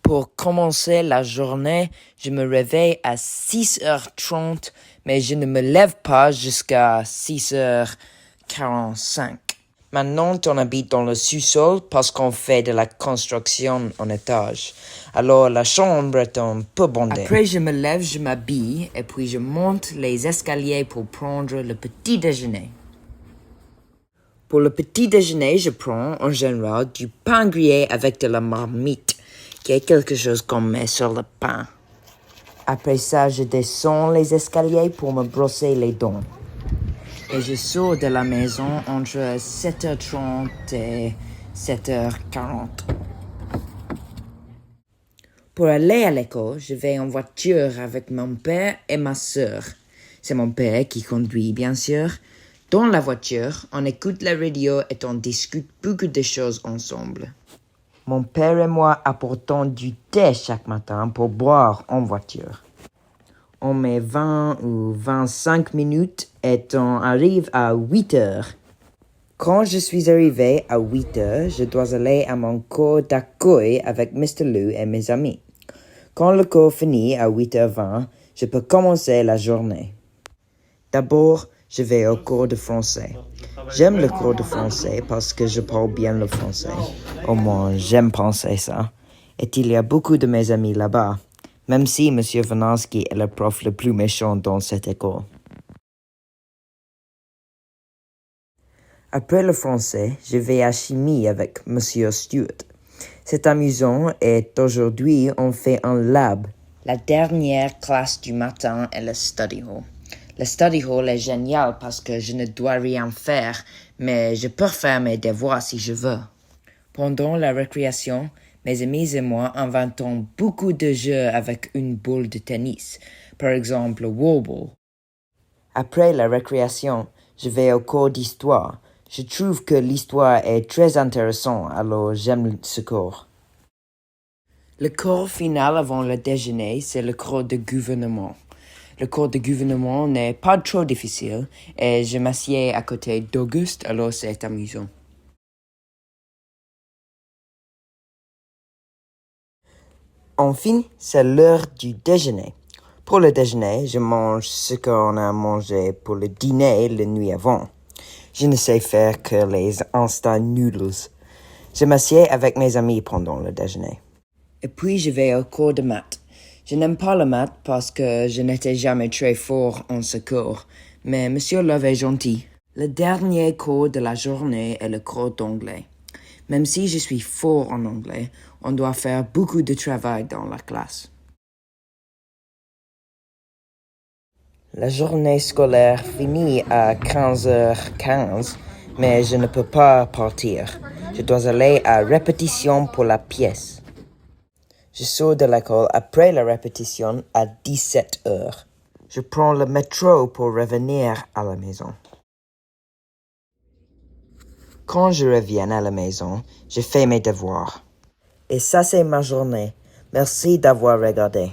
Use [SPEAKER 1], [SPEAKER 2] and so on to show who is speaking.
[SPEAKER 1] Pour commencer la journée, je me réveille à 6h30, mais je ne me lève pas jusqu'à 6h45. Maintenant, on habite dans le sous-sol parce qu'on fait de la construction en étage. Alors, la chambre est un peu bondée. Après, je me lève, je m'habille et puis je monte les escaliers pour prendre le petit déjeuner. Pour le petit déjeuner, je prends en général du pain grillé avec de la marmite, qui est quelque chose qu'on met sur le pain. Après ça, je descends les escaliers pour me brosser les dents. Et je sors de la maison entre 7h30 et 7h40. Pour aller à l'école, je vais en voiture avec mon père et ma sœur. C'est mon père qui conduit, bien sûr. Dans la voiture, on écoute la radio et on discute beaucoup de choses ensemble. Mon père et moi apportons du thé chaque matin pour boire en voiture. On met 20 ou 25 minutes et on arrive à 8 heures. Quand je suis arrivé à 8 heures, je dois aller à mon cours d'accueil avec Mr. Lou et mes amis. Quand le cours finit à 8h20, je peux commencer la journée. D'abord, je vais au cours de français. J'aime le cours de français parce que je parle bien le français. Au moins, j'aime penser ça. Et il y a beaucoup de mes amis là-bas, même si M. Vanansky est le prof le plus méchant dans cette école. Après le français, je vais à chimie avec M. Stewart. C'est amusant et aujourd'hui, on fait un lab. La dernière classe du matin est le study hall. Le study hall est génial parce que je ne dois rien faire, mais je peux faire mes devoirs si je veux. Pendant la récréation, mes amis et moi inventons beaucoup de jeux avec une boule de tennis, par exemple le wobble. Après la récréation, je vais au cours d'histoire. Je trouve que l'histoire est très intéressante, alors j'aime ce cours. Le cours final avant le déjeuner, c'est le cours de gouvernement. Le cours de gouvernement n'est pas trop difficile et je m'assieds à côté d'Auguste, alors c'est amusant. Enfin, c'est l'heure du déjeuner. Pour le déjeuner, je mange ce qu'on a mangé pour le dîner la nuit avant. Je ne sais faire que les instant noodles. Je m'assieds avec mes amis pendant le déjeuner. Et puis je vais au cours de maths. Je n'aime pas le maths parce que je n'étais jamais très fort en ce cours, mais Monsieur Love est gentil. Le dernier cours de la journée est le cours d'anglais. Même si je suis fort en anglais, on doit faire beaucoup de travail dans la classe. La journée scolaire finit à 15h15, mais je ne peux pas partir. Je dois aller à répétition pour la pièce. Je sors de l'école après la répétition à 17h. Je prends le métro pour revenir à la maison. Quand je reviens à la maison, je fais mes devoirs. Et ça, c'est ma journée. Merci d'avoir regardé.